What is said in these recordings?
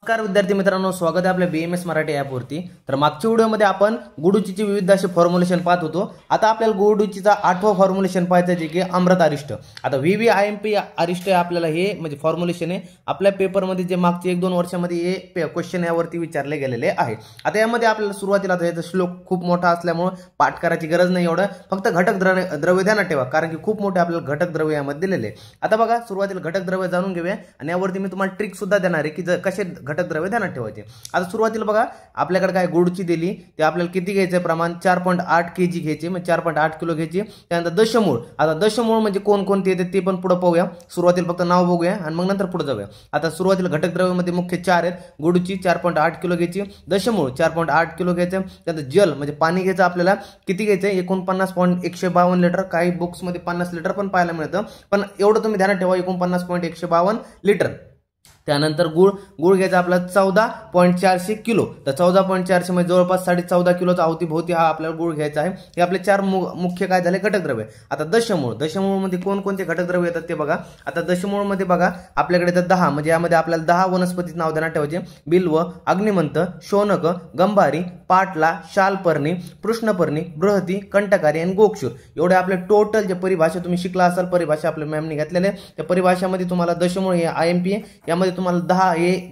नमस्कार विद्यार्थी मित्रांनो, स्वागत आहे आपल्या BMS मराठी ॲप वरती। तर मागच्या व्हिडिओमध्ये आपण गुडुचीचे विविध असे फॉर्म्युलेशन पाहत होतो। आता आपल्याला गुडुचीचा 8वा फॉर्म्युलेशन पाहायचं आहे जे की अमृत अरिष्ट। आता VVIMP अरिष्ट आपल्याला हे म्हणजे फॉर्म्युलेशन आहे आपल्या पेपर मध्ये जे मागचे 1-2 वर्षांमध्ये हे क्वेश्चन यावरती विचारले गेलेले आहे। आता यामध्ये आपल्याला सुरुवातीला याचा श्लोक खूप मोठा असल्यामुळे पाठ करायची गरज नाही, एवढं फक्त घटक द्रव्य ध्यानात ठेवा कारण की खूप मोठे आपल्याला घटक द्रव्य यामध्ये दिलेले। आता बघा सुरुवातीला घटक द्रव्य जाणून घेऊया आणि यावरती मी तुम्हाला ट्रिक सुद्धा देणार आहे की कसे घटक द्रव्य ध्यानात ठेवायचे। आता सुरुवातीला बघा आपल्याकडे काय गुडची दिली ते आपल्याला किती घ्यायचे प्रमाण 4.8 kg घ्यायचे, म्हणजे 4.8 किलो घ्यायचे। त्यानंतर दशमूळ, आता दशमूळ म्हणजे कोणकोणते येते ते पण पुढे पाहूया। सुरुवातीला फक्त नाव बघूया आणि मग नंतर पुढे जाऊया। आता सुरुवातीला घटक द्रव्यामध्ये मुख्य 4 आहेत। गुडची 4.8 किलो घ्यायची, दशमूळ 4.8 किलो घ्यायचे, त्यानंतर जल म्हणजे पाणी घ्यायचं आपल्याला किती घ्यायचं 49.152 लिटर। काही बुक्स मध्ये 50 लिटर पण पाहायला मिळतं, पण एवढं तुम्ही ध्यानात ठेवा 49.152 लिटर। त्यानंतर गुळ घ्यायचा आपला 14.400 किलो, तर 14.400 म्हणजे जवळपास 14.5 किलोचा अवतीभोवती हा आपल्याला गुळ घ्यायचा आहे। हे आपले 4 मुख्य काय झाले घटक द्रव्य। आता दशमूळ मध्ये कोणकोणते घटक द्रव्य येतात ते बघा। आता दशमूळ मध्ये बघा आपल्याकडे तर 10 म्हणजे यामध्ये आपल्याला 10 वनस्पतीचे नाव देण्यात ठेवायचे। बिल्व, अग्निमंत, शौनक, गंभारी, पाटला, शालपर्णी, कृष्णपर्णी, बृहती, कंटकारी आणि गोक्षूर एवढे आपले टोटल जे परिभाषा तुम्ही शिकला असाल, परिभाषा आपल्या मॅमने घेतलेले त्या परिभाषामध्ये तुम्हाला दशमूळ हे IMP यामध्ये तुम्हाला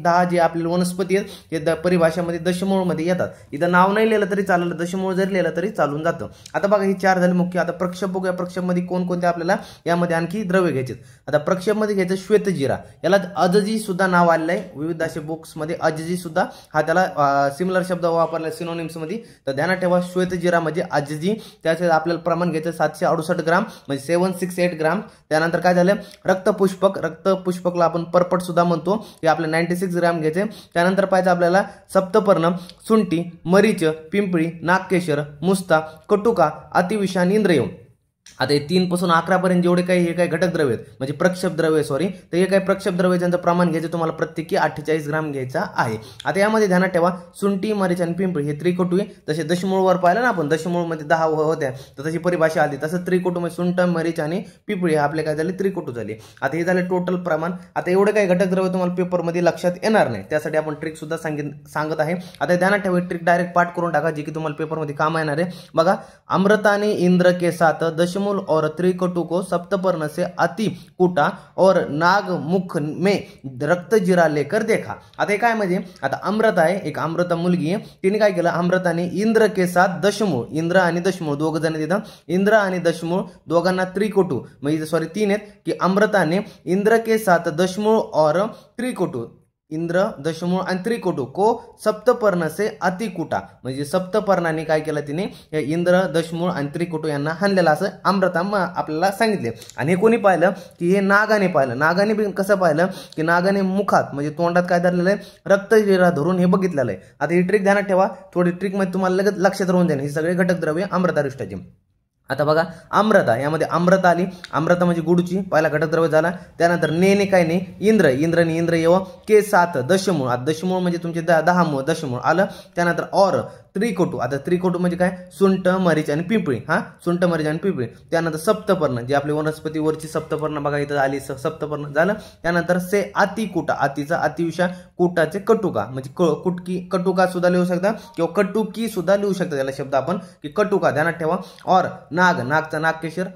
10 जे आपले वनस्पती आहेत ते परिभाषामध्ये दशमूळ मध्ये येतात। इथं नाव नाही लिहिलं तरी चालेल, दशमूळ जरी लिहिलं तरी चालून जातं। आता बघा ही 4 झाले मुख्य। आता प्रक्षेप बघूया, प्रक्षेप मध्ये कोणकोणते आपल्याला यामध्ये आणखी द्रव्य घ्यायचे। आता प्रक्षेप मध्ये घ्यायचं श्वेतजिरा, याला अजजी सुद्धा नाव आलेलं आहे विविध असे बुक्स मध्ये, अजजी सुद्धा हा त्याला सिमिलर शब्द वापरला सिनोनिम्स मध्ये। तर ध्यानात ठेवा श्वेतजिरा म्हणजे अजजी। त्याचे आपल्याला प्रमाण घ्यायचं 768 ग्राम म्हणजे 768 ग्राम। त्यानंतर काय झालं रक्तपुष्पक, रक्तपुष्पकला आपण पर्पट सुद्धा म्हणतो, हे आपले 96 ग्राम घ्यायचे। त्यानंतर पाहिजे आपल्याला सप्तपर्ण, सुंठी, मरीच, पिंपळी, नागकेशर, मुस्ता, कटुका, अतिविषा आणि इंद्रिय। आता हे 3 पासून 11 पर्यंत जेवढे काही हे काही घटक द्रव्य आहेत म्हणजे प्रक्षेप द्रव्य सॉरी, तर हे काही प्रक्षेप द्रव्य ज्यांचं प्रमाण घ्यायचं तुम्हाला प्रत्येकी 48 ग्राम घ्यायचा आहे। आता यामध्ये ध्यानात ठेवा सुंठी, मरीच आणि पिंपळी हे त्रिकटू आहे। तसे दशमूळवर पाहिलं ना आपण, दशमूळ मध्ये 10 होत्या तर तशी परिभाषा आली, तसं त्रिकटू मध्ये सुंठ, मरीच आणि पिंपळी आपले काय झाले त्रिकटू झाले। आता हे झाले टोटल प्रमाण। आता एवढे काही घटक द्रव्य तुम्हाला पेपर मध्ये लक्षात येणार नाही, त्यासाठी आपण ट्रिक सुद्धा सांगत आहे। आता ध्यानात ठेवा ट्रिक डायरेक्ट पाठ करून टाका जी की तुम्हाला पेपर मध्ये काम येणार आहे। बघा अमृताने इंद्र के साथ दशमूल और त्रिकटु को सप्तपर्ण से अति कुटा और नाग मुख में रक्त जिरा लेकर देखा। आता हे काय म्हणजे आता अमृता आहे, एक अमृता मुलगी आहे, तिने काय केलं अमृताने इंद्र के साथ दशमूळ, इंद्र आणि दशमूळ दोघ जण तिथं इंद्र आणि दशमूळ दोघांना त्रिकटु म्हणजे सॉरी 3 आहेत की अमृताने इंद्र के साथ दशमूळ और त्रिकटु, इंद्र दशमूळ आणि त्रिकटु को सप्तपर्ण से अतिकुटा म्हणजे सप्तपर्णाने काय केलं तिने हे इंद्र दशमूळ आणि त्रिकटु यांना हाणलेलं असं अमृता आपल्याला सांगितले। आणि हे कोणी पाहिलं की हे नागाने पाहिलं। नागाने कसं पाहिलं की नागाने मुखात म्हणजे तोंडात काय धरलेलं आहे रक्तजिरा धरून हे बघितलेलं आहे। आता ही ट्रिक ध्यानात ठेवा, थोडी ट्रिक मध्ये तुम्हाला लगेच लक्षात राहून जाईल हे सगळे घटक द्रव्य अमृतारिष्टाचे। आता बघा अमृता, यामध्ये अमृता आली, अमृता म्हणजे गुडची पहिला घटक द्रव्य झाला। त्यानंतर ने काय नाही इंद्र, इंद्रने इंद्र येव के 7 दशमूळ, आता दशमूळ म्हणजे तुमचे 10 मूळ दशमूळ आलं। त्यानंतर और त्रिकटु, आता त्रिकटु म्हणजे काय सुंठ, मरीच आणि पिंपळी, हा सुंठ, मरीच आणि पिंपळी। त्यानंतर सप्तपर्ण जे आपले वनस्पतीवरची सप्तपर्ण बघा इथं आली सप्तपर्ण झालं। त्यानंतर से अतिकुटा, अतिचा अतिविषा, कुटाचे कटुका म्हणजे कुटकी, कटुका सुद्धा लिहू शकता किंवा कटुकी सुद्धा लिहू शकता त्याला शब्द आपण की कटुका ध्यानात ठेवा। और नाग, नागचा नागकेशर,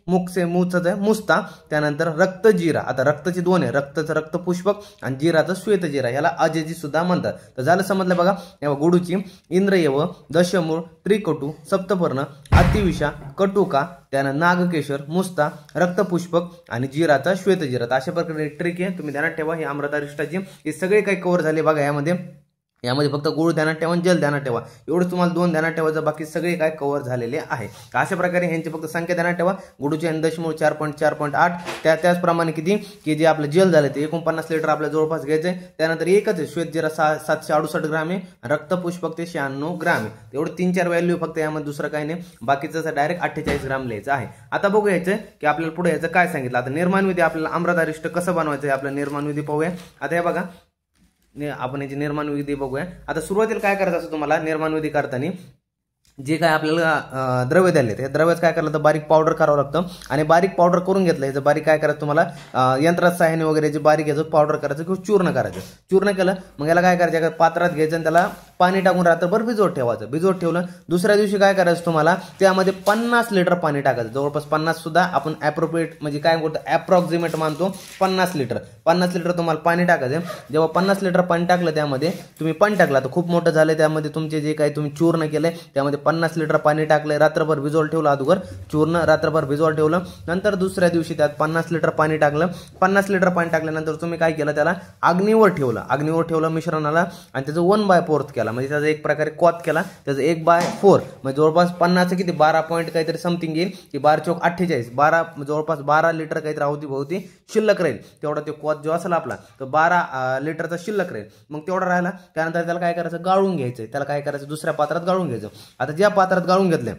मुख से मुचा मुस्ता। त्यानंतर रक्तजिरा, आता रक्ताचे 2 आहे, रक्ताचं रक्तपुष्पक आणि जिराचं श्वेतजिरा, याला अजजी सुद्धा म्हणतात। तर झालं समजलं बघा तेव्हा गुडूची इंद्रयव, दशमूळ, त्रिकटु, सप्तपर्ण, अतिविषा, कटुका, त्यानंतर नागकेशर, मुस्ता, रक्तपुष्पक आणि जिराचा श्वेतजिरा। अशा प्रकारे ट्रिक आहे, तुम्ही ध्यानात ठेवा ही अमृतारिष्टाची हे सगळे काही कव्हर झाले बघा। यामध्ये फक्त गुळ ध्यानात ठेवा, जल ध्यानात ठेवा, एवढं तुम्हाला 2 ध्यानात ठेवायचं, बाकी सगळे काय कव्हर झालेले आहे। अशा प्रकारे ह्यांची फक्त संख्या ध्यानात ठेवा। गुडूचे दशमूळ 4.8 त्याचप्रमाणे किती की जे आपलं जल झालं ते 49 लिटर आपल्या जवळपास घ्यायचंय। त्यानंतर एकच आहे श्वेतजिरा 768 ग्राम आहे, रक्तपुष्पक ते 96 ग्राम आहे। एवढं 3-4 व्हॅल्यू फक्त यामध्ये, दुसरं काही नाही, बाकीचं डायरेक्ट 48 ग्राम लिहायचं आहे। आता बघू यायचं की आपल्याला पुढे याचं काय सांगितलं। आता निर्माण विधी आपल्याला अमृतारिष्ट कसं बनवायचं आहे, आपलं निर्माण विधी पाहूया। आता हे बघा आपण याची निर्माण विधी बघूया। आता सुरुवातीला काय करायचं असं तुम्हाला निर्माण विधी करताना जे काय आपल्याला द्रव्य द्यायला हे द्रव्याचं काय करायला तर बारीक पावडर करावं लागतं आणि बारीक पावडर करून घेतलं ह्याचं बारीक काय करायचं तुम्हाला यंत्रात सहाय्याने वगैरे जे बारीक याचं पावडर करायचं किंवा चूर्ण करायचं. चूर्ण केलं मग याला काय करायचं पात्रात घ्यायचं आणि त्याला पाणी टाकून रात्रभर भिजवत ठेवायचं. भिजवत ठेवलं दुसऱ्या दिवशी काय करायचं तुम्हाला त्यामध्ये 50 लिटर पाणी टाकायचं. जवळपास 50 सुद्धा आपण ॲप्रोप्रिएट म्हणजे काय करतो ॲप्रॉक्सिमेट मानतो 50 लिटर तुम्हाला पाणी टाकायचं. जेव्हा 50 लिटर पाणी टाकलं त्यामध्ये तुम्ही पाणी टाकलं तर खूप मोठं झालं त्यामध्ये तुमचे जे काही तुम्ही चूर्ण केलंय त्यामध्ये 50 लिटर पाणी टाकलंय. रात्रभर भिजवलं ठेवलं अगोदर चूर्ण रात्रभर भिजवलं ठेवलं. नंतर दुसऱ्या दिवशी त्यात 50 लिटर पाणी टाकलं. 50 लिटर पाणी टाकल्यानंतर तुम्ही काय केलं त्याला अग्नीवर ठेवलं मिश्रणाला आणि त्याचं 1/4 केला म्हणजे त्याचा एक प्रकारे क्वाथ केला. त्याचं 1/4 म्हणजे जवळपास 50 किती 12 पॉईंट काहीतरी समथिंग येईल की 12 चौक 48 12 जवळपास 12 लिटर काहीतरी अवतीभोवती शिल्लक राहील. तेवढा ते क्वाथ जो असेल आपला तर 12 लिटरचा शिल्लक राहील. मग तेवढा राहिला त्यानंतर त्याला काय करायचं गाळून घ्यायचं. त्याला काय करायचं दुसऱ्या पात्रात गाळून घ्यायचं. आता ज्या पात्रात गाळून घेतले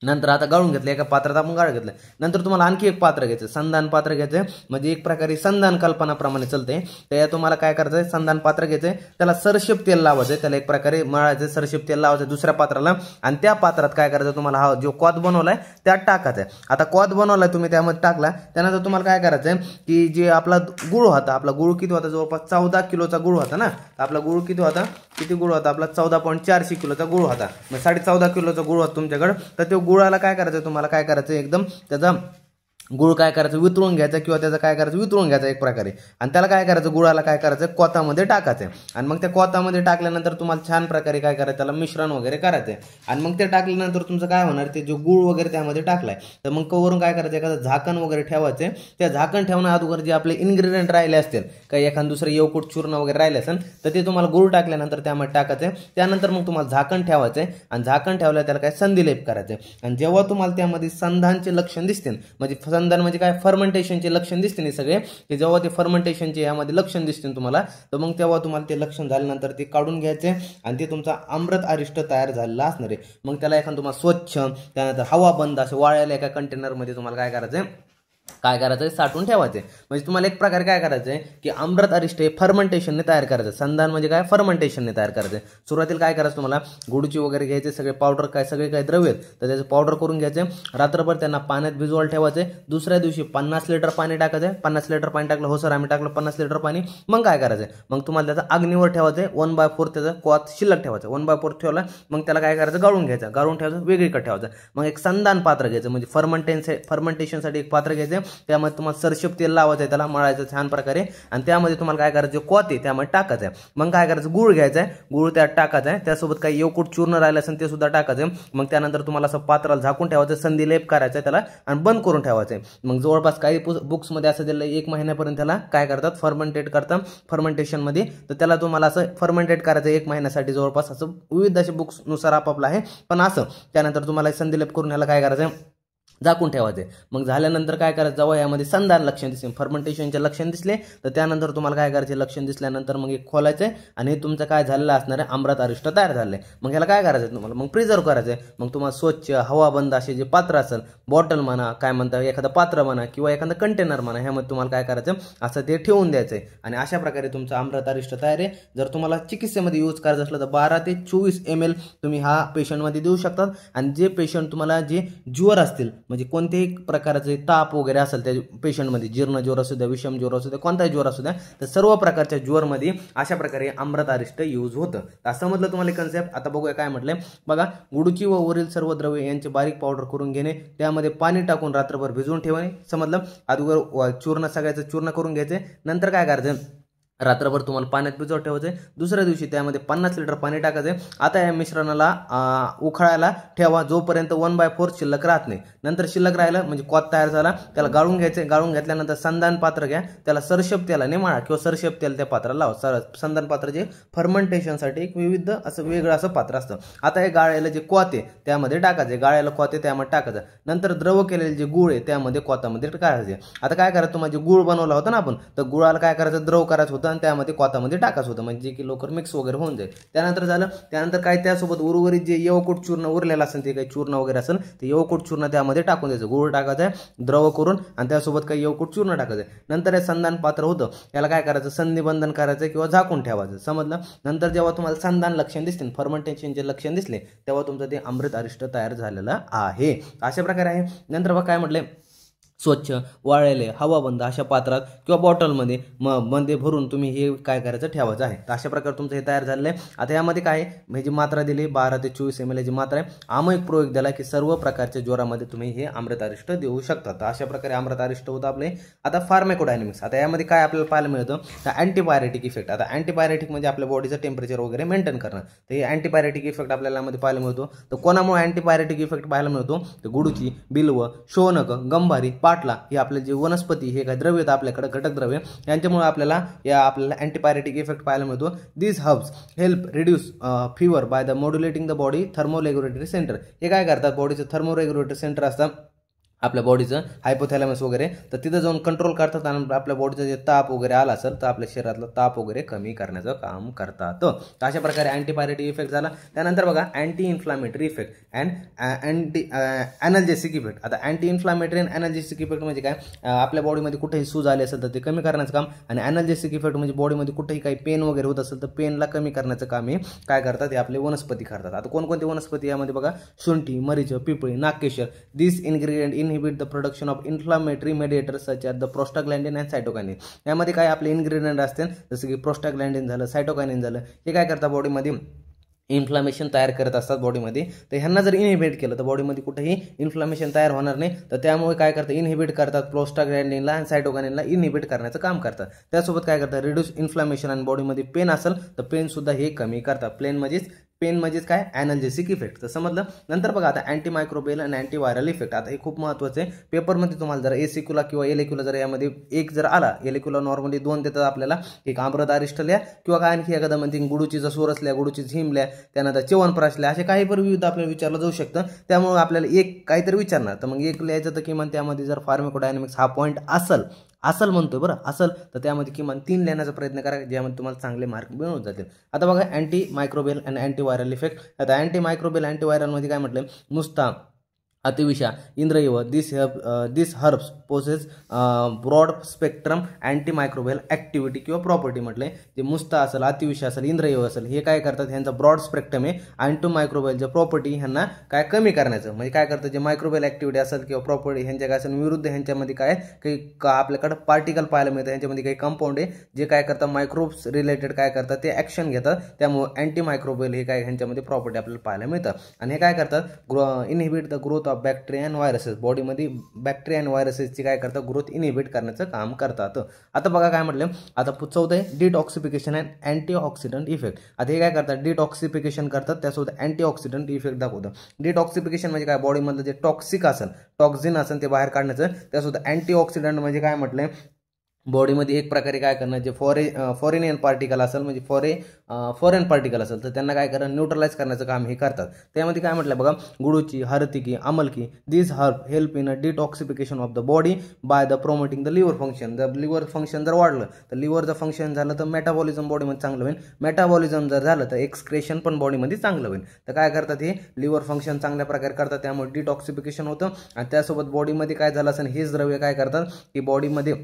नंतर आता गाळून घेतलं एका पात्रात आपण गाळ घेतलं. नंतर तुम्हाला आणखी एक पात्र घ्यायचं संधान पात्र घ्यायचं म्हणजे एक प्रकारे संधान कल्पनाप्रमाणे चालते. तर या तुम्हाला काय करायचं संधान पात्र घ्यायचं त्याला सरशेप तेल लावायचं. त्याला एक प्रकारे मळायचं सरशेप तेल लावायचं दुसऱ्या पात्राला आणि त्या पात्रात काय करायचं तुम्हाला हा जो क्वाथ बनवलाय त्यात टाकायचं. आता क्वाथ बनवलाय तुम्ही त्यामध्ये टाकला त्यानंतर तुम्हाला काय करायचं की जे आपला गुळ होता आपला गुळ किती होता जवळपास 14 किलोचा गुळ होता ना. आपला गुळ किती होता आपला 14.4 किलोचा गुळ होता. मग 14.5 किलोचा गुळ होता तुमच्याकडे. तर ते गुळाला काय करायचं तुम्हाला काय करायचं एकदम त्याचा गुळ काय करायचं वितळून घ्यायचं किंवा त्याचं काय करायचं वितळून घ्यायचं एक प्रकारे आणि त्याला काय करायचं गुळाला काय करायचं कोतामध्ये टाकायचं आणि मग त्या कोतामध्ये टाकल्यानंतर तुम्हाला छान प्रकारे काय करायचं त्याला मिश्रण वगैरे करायचं आणि मग ते टाकल्यानंतर तुमचं काय होणार ते जो गुळ वगैरे त्यामध्ये टाकलाय तर मग कवरून काय करायचं एखादं झाकण वगैरे ठेवायचं. त्या झाकण ठेवण्या अगोदर जे आपले इन्ग्रेडियंट राहिले असतील काही एखादं दुसरं येवकूट चूर्ण वगैरे राहिले असेल तर ते तुम्हाला गुळ टाकल्यानंतर त्यामध्ये टाकायचं. त्यानंतर मग तुम्हाला झाकण ठेवायचं आणि झाकण ठेवल्यावर त्याला काय संधिलेप करायचं आणि जेव्हा तुम्हाला त्यामध्ये संधानचे लक्षण दिसतील म्हणजे संधान म्हणजे काय फर्मेंटेशनचे लक्षण दिसते नाही सगळे की जेव्हा ते फर्मेंटेशनचे यामध्ये लक्षण दिसतील तुम्हाला तर मग तेव्हा तुम्हाला ते लक्षण झाल्यानंतर ते काढून घ्यायचे आणि ते तुमचा अमृत अरिष्ट तयार झालेला असणार आहे. मग त्याला एखादं तुम्हाला स्वच्छ त्यानंतर हवा बंद असे वाळलेल्या एका कंटेनरमध्ये तुम्हाला काय करायचं साठवून ठेवायचे. म्हणजे तुम्हाला एक प्रकारे काय करायचंय की अमृत अरिष्ट हे फर्मेंटेशनने तयार करायचं. संधान म्हणजे काय फर्मेंटेशनने तयार करायचं. सुरुवातीला काय करायचं तुम्हाला गुडची वगैरे घ्यायचे सगळे पावडर काय सगळे काय द्रव्य तर त्याचं पावडर करून घ्यायचे. रात्रभर त्यांना पाण्यात भिजवायला ठेवायचे. दुसऱ्या दिवशी 50 लिटर पाणी टाकायचं. 50 लिटर पाणी टाकलं हो सर आम्ही टाकलं 50 लिटर पाणी. मग काय करायचं मग तुम्हाला त्याचा अग्नीवर ठेवायचं 1/4 त्याचा क्वाथ शिल्लक ठेवायचं. 1/4 ठेवला मग त्याला काय करायचं गाळून घ्यायचं. गाळून ठेवायचं वेगळीकडे ठेवायचं. मग एक संधान पात्र घ्यायचं म्हणजे फर्मेंटेशनसाठी एक पात्र घ्यायचं. त्यामध्ये तुम्हाला सरशेप तेल लावायचं त्याला मळायचं छान प्रकारे आणि त्यामध्ये तुम्हाला काय करायचं क्वाथ आहे त्यामध्ये टाकायचं आहे. मग काय करायचं गुळ घ्यायचा आहे. गुळ त्यात टाकायचा आहे. त्यासोबत काही येवकूट चूर्ण राहिलं असेल ते सुद्धा टाकायचं. मग त्यानंतर तुम्हाला असं पात्राला झाकून ठेवायचं संधिलेप करायचं आहे त्याला आणि बंद करून ठेवायचं आहे. मग जवळपास काही बुक्समध्ये असं दिलं 1 महिन्यापर्यंत त्याला काय करतात फर्मेंटेट करतात फर्मेंटेशनमध्ये. तर त्याला तुम्हाला असं फर्मेंटेट करायचं 1 महिन्यासाठी जवळपास असं विविध असे बुक्सनुसार आपापलं आहे पण असं. त्यानंतर तुम्हाला संधिलेप करून ह्याला काय करायचं झाकून ठेवायचे. मग झाल्यानंतर काय करायचं जेव्हा यामध्ये संधान लक्षण दिसले फर्मेंटेशनचे लक्षण दिसले तर त्यानंतर तुम्हाला काय करायचे लक्षण दिसल्यानंतर मग एक खोलायचं आणि हे तुमचं काय झालेलं असणार आहे अमृत अरिष्ट तयार झाले. मग ह्याला काय करायचं तुम्हाला मग प्रिझर्व करायचं. मग तुम्हाला स्वच्छ हवाबंद असे जे पात्र असेल बॉटल म्हणा काय म्हणता एखादं पात्र म्हणा किंवा एखादं कंटेनर म्हणा ह्यामध्ये तुम्हाला काय करायचं असं ते ठेवून द्यायचं आणि अशा प्रकारे तुमचं अमृत अरिष्ट तयार आहे. जर तुम्हाला चिकित्सेमध्ये यूज करायचं असलं तर 12 ते 24 ml तुम्ही हा पेशंटमध्ये देऊ शकतात. आणि जे पेशंट तुम्हाला जे ज्वर असतील म्हणजे कोणत्याही प्रकारचे ताप वगैरे असेल त्या पेशंटमध्ये जीर्ण ज्वर असू द्या विषम ज्वर असू द्या कोणताही ज्वर असू द्या तर सर्व प्रकारच्या ज्वरमध्ये अशा प्रकारे अमृत अरिष्ट यूज होतं. असं म्हटलं तुम्हाला कन्सेप्ट. आता बघूया काय म्हटलंय बघा. गुडूची व वरील सर्व द्रव्ये यांचे बारीक पावडर करून घेणे त्यामध्ये पाणी टाकून रात्रभर भिजवून ठेवणे समजलं. अगोदर चूर्ण सगळ्याचं चूर्ण करून घ्यायचे. नंतर काय करायचं रात्रभर तुम्हाला पाण्यात भिजवत ठेवायचं. दुसऱ्या दिवशी त्यामध्ये 50 लिटर पाणी टाकायचं. आता या मिश्रणाला उखळायला ठेवा जोपर्यंत 1/4 शिल्लक राहत नाही. नंतर शिल्लक राहिलं म्हणजे क्वाथ तयार झाला त्याला गाळून घ्यायचं. गाळून घेतल्यानंतर संधान पात्र घ्या त्याला सरशेप तेलाने मळा किंवा सरशेप तेल त्या पात्राला लावा. संधान पात्र जे फर्मेंटेशनसाठी एक विविध असं वेगळं असं पात्र असतं. आता हे गाळ्याला जे क्वाथ आहे त्यामध्ये टाकायचे. गाळ्याला क्वाथ आहे त्यामध्ये टाकायचं. नंतर द्रव केलेले जे गुळ आहे त्यामध्ये क्वाथामध्ये टाकायचे. आता काय करायचं तुम्हाला जे गुळ बनवला होता ना आपण तर गुळाला काय करायचं द्रव करायचं होतं आणि त्यामध्ये कोतामध्ये टाकायचं होतं म्हणजे की लवकर मिक्स वगैरे होऊन जाईल. त्यानंतर झालं, त्यानंतर काय त्यासोबत उर्वरित जे यवकूट चूर्ण उरलेलं असेल ते काही चूर्ण वगैरे असेल ते यवकूट चूर्ण त्यामध्ये टाकून द्यायचं, गुळ टाकायचं आहे द्रव करून आणि त्यासोबत काही यवकूट चूर्ण टाकायचं. नंतर हे संधान पात्र होतं याला काय करायचं, संधिबंधन करायचं किंवा झाकून ठेवायचं, समजलं. नंतर जेव्हा तुम्हाला संधान लक्षण दिसतील, फर्मेंटेशनचे लक्षण दिसले, तेव्हा तुमचं ते अमृत अरिष्ट तयार झालेलं आहे. अशा प्रकारे आहे. नंतर बघा काय म्हटले, स्वच्छ वाळलेले हवाबंद अशा पात्रात किंवा बॉटलमध्ये मध्ये भरून तुम्ही हे काय करायचं, ठेवायचं आहे. तर अशा प्रकारे तुमचं हे तयार झालेलं आहे. आता यामध्ये काय ह्याची मात्रा दिली 12 ते 24 ml ची मात्रा आहे. आमूक प्रयोग दिला की सर्व प्रकारच्या ज्वरामध्ये तुम्ही हे अमृतारिष्ट देऊ शकता. तर अशा प्रकारे अमृतारिष्ट होतं आपले. आता फार्माकोडायनॅमिक्स, आता यामध्ये काय आपल्याला पाहायला मिळतं, तर अँटीबायोटिक इफेक्ट. आता अँटीबायोटिक म्हणजे आपल्या बॉडीचं टेम्परेचर वगैरे मेंटेन करणं, तर हे अँटीबायोटिक इफेक्ट आपल्याला यामध्ये पाहायला मिळतो. तर कोणामुळे अँटीबायोटिक इफेक्ट पाहायला मिळतो, तर गुडूची, बिल्व, शोनक, गंभारी, पाटला हे आपले जे वनस्पती हे काय द्रव्य आपल्याकडे घटक द्रव्य यांच्यामुळे आपल्याला अँटीपायरेटिक इफेक्ट पाहायला मिळतो. This herbs help reduce fever by the modulating the body thermoregulatory centre. हे काय करतात, बॉडीचं थर्मोरेग्युलेटरी सेंटर असतं आपल्या बॉडीचं हायपोथॅलॅमस वगैरे, तर तिथं जाऊन कंट्रोल करतात आणि आपल्या बॉडीचं जे ताप वगैरे आला असेल तर आपल्या शरीरातला ताप वगैरे कमी करण्याचं काम करतात. तर अशा प्रकारे अँटीपायरेटिक इफेक्ट झाला. त्यानंतर बघा anti inflammatory effect and analgesic effect. आता अँटी इन्फ्लामेटरी आणि ॲनल्जेसिक इफेक्ट म्हणजे काय, आपल्या बॉडीमध्ये कुठेही सूज आली असेल तर ते कमी करण्याचं काम, आणि ॲनल्जेसिक इफेक्ट म्हणजे बॉडीमध्ये कुठेही काही पेन वगैरे होत असेल तर पेनला कमी करण्याचं काम हे काय करतात, हे आपले वनस्पती करतात. आता कोणकोणते वनस्पती यामध्ये बघा, शुंठी, मरीच, पिपळी, नागकेशर. दिस ingredient inhibit the production of inflammatory mediators such as the prostaglandin and cytokinin. यामध्ये काय आपले इन्ग्रेडियंट असतील जसं की प्रोस्टाग्लँडिन झालं, सायटोकायनिन झालं, हे काय करतात बॉडीमध्ये इन्फ्लामेशन तयार करत असतात बॉडीमध्ये. तर ह्यांना जर इनहिबिट केलं तर बॉडीमध्ये कुठेही इन्फ्लामेशन तयार होणार नाही. तर त्यामुळे काय करतात, इनहिबिट करतात प्रोस्टाग्लँडिनला आणि सायटोकायनिनला इनहिबिट करण्याचं काम करतात. त्यासोबत काय करतात, रिड्यूस इन्फ्लामेशन आणि बॉडीमध्ये पेन असेल तर पेन सुद्धा हे कमी करतात. पेन म्हणजेच काय, ॲनल्जेसिक इफेक्ट. तर समजलं. नंतर बघा आता अँटीमायक्रोबियल आणि अँटीव्हायरल इफेक्ट. आता हे खूप महत्त्वाचं आहे. पेपरमध्ये तुम्हाला जर एसिक्युला किंवा एलेक्युला जर यामध्ये एक जर आला, एलेक्युला नॉर्मली 2 देतात आपल्याला, एक अमृतारिष्ट लिहा किंवा काय आणखी एखादा म्हणते गुडूचीचा सोरस लिहा, गुडूचीच हिम लिहा, त्यानंतर च्यवनप्राश लिहा, असे काही पण विविध आपल्याला विचारलं जाऊ शकतं. त्यामुळे आपल्याला एक काहीतरी विचारणार, तर मग एक लिहायचं तर किमान त्यामध्ये जर फार्माकोडायनॅमिक्स हा पॉईंट असल म्हणतोय बरं, असल तर त्यामध्ये किमान 3 लिहिण्याचा प्रयत्न करा, ज्यामध्ये तुम्हाला चांगले मार्क मिळून जातील. आता बघा अँटी मायक्रोबियल आणि अँटीव्हायरल इफेक्ट. आता अँटी मायक्रोबियल अँटीव्हायरलमध्ये काय म्हटलं, नुसता अतिविषा इंद्रियव this herbs possess broad spectrum anti microbial activity किंवा प्रॉपर्टी म्हटले. जे मुस्ता असेल, अतिविषा असेल, इंद्रियव असेल, हे काय करतात, ह्यांचा ब्रॉड स्पेक्ट्रम आहे. अँटी मायक्रोबियलच्या प्रॉपर्टी ह्यांना काय कमी करण्याचं, म्हणजे काय करतं, जे मायक्रोबियल ॲक्टिव्हिटी असेल किंवा प्रॉपर्टी ह्यांच्या काय असेल विरुद्ध ह्यांच्यामध्ये काय काही आपल्याकडे पार्टिकल पाहायला मिळतं, ह्यांच्यामध्ये काही कंपाऊंड आहे जे काय करतात, मायक्रोब्स रिलेटेड काय करतात, ते ॲक्शन घेतात. त्यामुळे अँटी मायक्रोबियल हे काय ह्यांच्यामध्ये प्रॉपर्टी आपल्याला पाहायला मिळतात. आणि हे काय करतात, inhibit the growth of bacteria and viruses. बॉडीमध्ये बॅक्टेरिया अँड व्हायरसेसची काय करतात, ग्रोथ इनहिबिट करण्याचं काम करतात. आता बघा काय म्हटलं, आता 14 आहे डिटॉक्सिफिकेशन अँड अँटीऑक्सिडंट इफेक्ट. आता हे काय करतात, डिटॉक्सिफिकेशन करतात, त्यासोबत अँटीऑक्सिडंट इफेक्ट दाखवतं. डिटॉक्सिफिकेशन म्हणजे काय, बॉडीमधलं जे टॉक्सिक असेल, टॉक्झिन असेल ते बाहेर काढण्याचं. त्यासोबत अँटीऑक्सिडंट म्हणजे काय म्हटलंय, बॉडीमध्ये एक प्रकारे काय करणं, जे फॉरेनियन पार्टिकल असेल म्हणजे फॉरेन पार्टिकल असेल तर त्यांना काय करणं, न्यूट्रलाइज करण्याचं काम हे करतात. त्यामध्ये काय म्हटलं बघा, गुडूची, हरतिकी, अमलकी. This herb help in a detoxification of the body by the promoting the liver function. जर लिव्हर फंक्शन जर वाढलं तर लिव्हरचं फंक्शन झालं तर मेटाबॉलिझम बॉडीमध्ये चांगलं होईल. मेटाबॉलिझम जर झालं तर एक्सक्रेशन पण बॉडीमध्ये चांगलं होईल. तर काय करतात, हे लिव्हर फंक्शन चांगल्या प्रकारे करतात, त्यामुळे डिटॉक्सिफिकेशन होतं. आणि त्यासोबत बॉडीमध्ये काय झालं असेल, हेच द्रव्य काय करतात की बॉडीमध्ये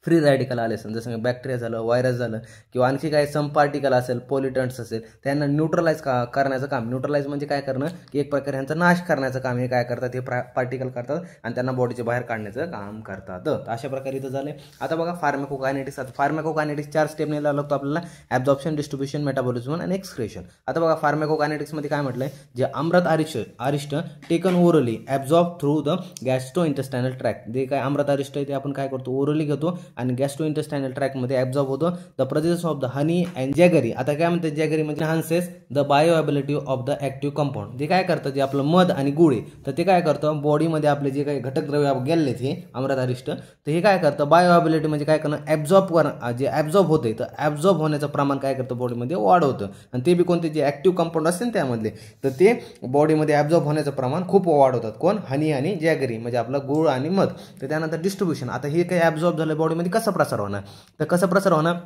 फ्री रॅडिकल आले असेल, जसं बॅक्टेरिया झालं, व्हायरस झालं किंवा आणखी काही सम पार्टिकल असेल, पॉल्युटंट्स असेल, त्यांना न्यूट्रलाइज करण्याचं काम. न्यूट्रलाइज म्हणजे काय करणं, की एक प्रकारे ह्यांचा नाश करण्याचं काम हे काय करतात, हे पार्टिकल करतात आणि त्यांना बॉडीच्या बाहेर काढण्याचं काम करतात. अशा प्रकारे इथं झाले. आता बघा फार्माकोकायनेटिक्स. आता फार्माकोकायनेटिक्स 4 स्टेपने लागतो आपल्याला, ॲब्झॉर्प्शन, डिस्ट्रीब्युशन, मेटाबॉलिझम आणि एक्सक्रेशन. आता बघा फार्माकोकायनेटिक्समध्ये काय म्हटलंय, जे amrit arishta taken orally absorb through the gastro intestinal tract. जे काय अमृत अरिष्ट आहे ते आपण काय करतो, ओरली घेतो आणि गॅस्ट्रो इंटेस्टायनल ट्रॅकमध्ये ॲब्झॉर्ब होतं. The presence of the honey and jaggery. आता काय म्हणतात, जॅगरी म्हणजे enhances the bioavailability of the active compound. ते काय करतं, जे आपलं मध आणि गुळ आहे तर ते काय करतं, बॉडीमध्ये आपले जे काही घटक द्रव्य गेलेत हे अमृतारिष्ट, तर हे काय करतं, बायोअबिलिटी म्हणजे काय करणं, जे ॲब्झॉर्ब होते तर ॲब्झॉर्ब होण्याचं प्रमाण काय करतं, बॉडीमध्ये वाढवतं. आणि ते बी कोणते, जे ॲक्टिव्ह कंपाऊंड असतील त्यामधले, तर ते बॉडीमध्ये ॲब्झॉर्ब होण्याचं प्रमाण खूप वाढवतात. कोण, हनी आणि जॅगरी म्हणजे आपला गुळ आणि मध. तर त्यानंतर डिस्ट्रीब्युशन. आता हे काही ॲब्झॉर्ब झालं बॉडीमध्ये कसं प्रसार होणार, तर कसं प्रसार होणार,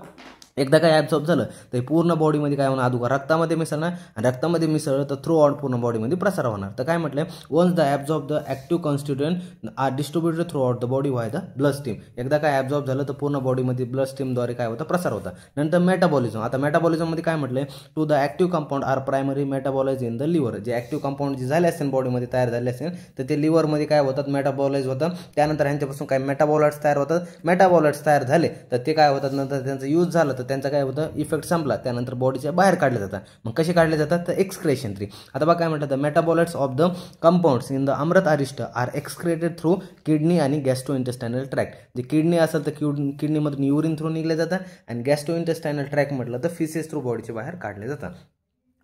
एकदा काय ॲब्झॉर्ब झालं तर पूर्ण बॉडीमध्ये काय होणार, अगोदर रक्तामध्ये मिसळणार आणि रक्तामध्ये मिसळलं तर थ्रू आउट पूर्ण बॉडीमध्ये प्रसार होणार. तर काय म्हटलं, once the absorb the active constituent are distributed throughout the body by the blood stream. एकदा काय ॲब्झॉर्ब झालं तर पूर्ण बॉडीमध्ये ब्लड स्ट्रीमद्वारे काय होतं, प्रसार होता. नंतर मेटाबॉलिझम. आता मेटाबॉलिझममध्ये काय म्हटलं, to the active compound are primary metabolise in the liver. जे ॲक्टिव्ह कंपाऊंड जे झाले असेल बॉडीमध्ये तयार झाले असेल तर ते लिव्हरमध्ये काय होतात, मेटाबॉलाइज होतं. त्यानंतर ह्यांच्यापासून काय मेटाबॉलाइट्स तयार होतात. मेटाबॉलाइट्स तयार झाले तर ते काय होतात, नंतर त्यांचं यूज झालं तर त्यांचं काय होतं, इफेक्ट संपला, त्यानंतर बॉडीच्या बाहेर काढले जातात. मग कसे काढले जातात, तर एक्सक्रेशन थ्री. आता बघा काय म्हणतात, the metabolites of the compounds in the amrit arishta are excreted through kidney आणि गॅस्ट्रो इंटेस्टायनल ट्रॅक. जे किडनी असेल तर किडनीमधून युरिन थ्रू निघले जातात आणि गॅस्ट्रो इंटेस्टायनल ट्रॅक म्हटलं तर फिसेस थ्रू बॉडीच्या बाहेर काढले जातात.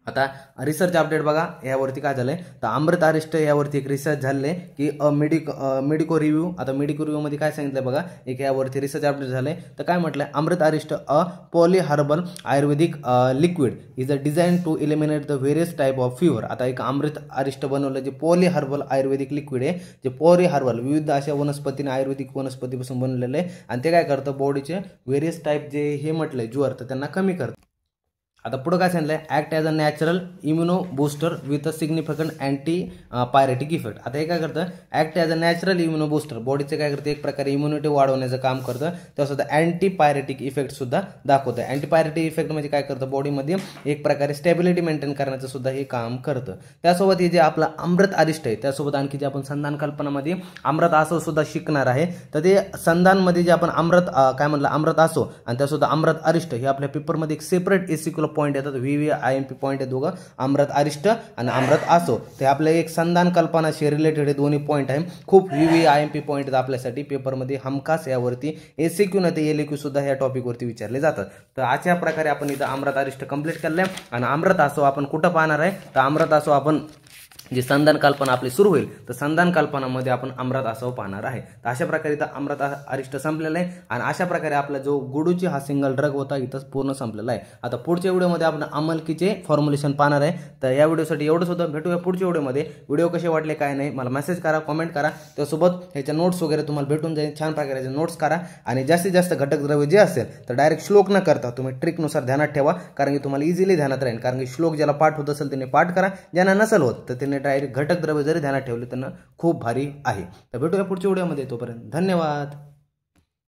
आता रिसर्च अपडेट बघा, यावरती काय झालंय तर अमृत अरिष्ट यावरती एक रिसर्च झाले की मेडिको रिव्ह्यू. आता मेडिको रिव्ह्यूमध्ये काय सांगितलं बघा, एक यावरती रिसर्च अपडेट झाले तर काय म्हटलंय, amrit arishta a polyherbal ayurvedic liquid is a design to eliminate the various type of fever. आता एक अमृत अरिष्ट बनवलं जे पॉलीहर्बल आयुर्वेदिक लिक्विड आहे, जे पॉलीहर्बल विविध अशा वनस्पतीने आयुर्वेदिक वनस्पतीपासून बनलेलं आहे आणि ते काय करतं, बॉडीचे व्हेरियस टाईप जे हे म्हटलंय ज्वर तर त्यांना कमी करतं. आता पुढं काय सांगितलं, act as a natural immuno booster with a significant anti pyretic effect. आता हे काय करतं, act as a natural immuno booster, बॉडीचे काय करतं, एक प्रकारे इम्युनिटी वाढवण्याचं काम करतं. त्यासुद्धा अँटी पायरेटिक इफेक्ट सुद्धा दाखवतं. अँटी पायरेटिक इफेक्ट म्हणजे काय करतं, बॉडीमध्ये एक प्रकारे स्टॅबिलिटी मेंटेन करण्याचं सुद्धा हे काम करतं. त्यासोबत हे जे आपलं अमृत अरिष्ट आहे त्यासोबत आणखी जे आपण संधान कल्पनामध्ये अमृत आसो सुद्धा शिकणार आहे. तर ते संधानमध्ये जे आपण अमृत काय म्हणलं, अमृत आसो आणि त्यासुद्धा अमृत अरिष्ट हे आपल्या पेपरमध्ये एक सेपरेट एसिक्युलर पॉईंट येतात. VVIMP पॉईंट आहे दोघं, अमृत अरिष्ट आणि अमृत आसो. ते आपल्या एक संधान कल्पनाशी रिलेटेड हे दोन्ही पॉईंट आहे. खूप VVIMP पॉईंट आहेत आपल्यासाठी पेपरमध्ये हमखास. यावरती एसीक्यू न ते LAQ सुद्धा या टॉपिकवरती विचारले जातात. तर अशा प्रकारे आपण इथं अमृत अरिष्ट कंप्लीट केलंय. आणि अमृत आसो आपण कुठं पाहणार आहे, तर अमृत आसो आपण जी संधान कल्पना आपली सुरू होईल तर संधान कल्पनामध्ये आपण अमृत आसो पाहणार आहे. तर अशा प्रकारे इथं अमृत अरिष्ट संपलेलं आहे आणि अशा प्रकारे आपला जो गुडूची हा सिंगल ड्रग होता इथं पूर्ण संपलेला आहे. आता पुढच्या व्हिडिओमध्ये आपण अमलकीचे फॉर्म्युलेशन पाहणार आहे. तर या व्हिडिओसाठी एवढंच होतं. भेटूया पुढच्या व्हिडिओमध्ये. व्हिडिओ कसे वाटले काय नाही मला मेसेज करा, कमेंट करा. त्यासोबत ह्याच्या नोट्स वगैरे तुम्हाला भेटून जाईल. छान प्रकारे नोट्स करा आणि जास्तीत जास्त घटक द्रव्य जे असेल तर डायरेक्ट श्लोक न करता तुम्ही ट्रिकनुसार ध्यानात ठेवा, कारण की तुम्हाला इझिली ध्यानात राहील. कारण की श्लोक ज्याला पाठ होत असेल त्याने पाठ करा, ज्यांना नसेल होत तर त्यांनी डायरेक्ट घटक द्रव्य जरी ध्यानात ठेवले त्यांना खूप भारी आहे. तर भेटूया पुढच्या व्हिडिओमध्ये. तोपर्यंत धन्यवाद.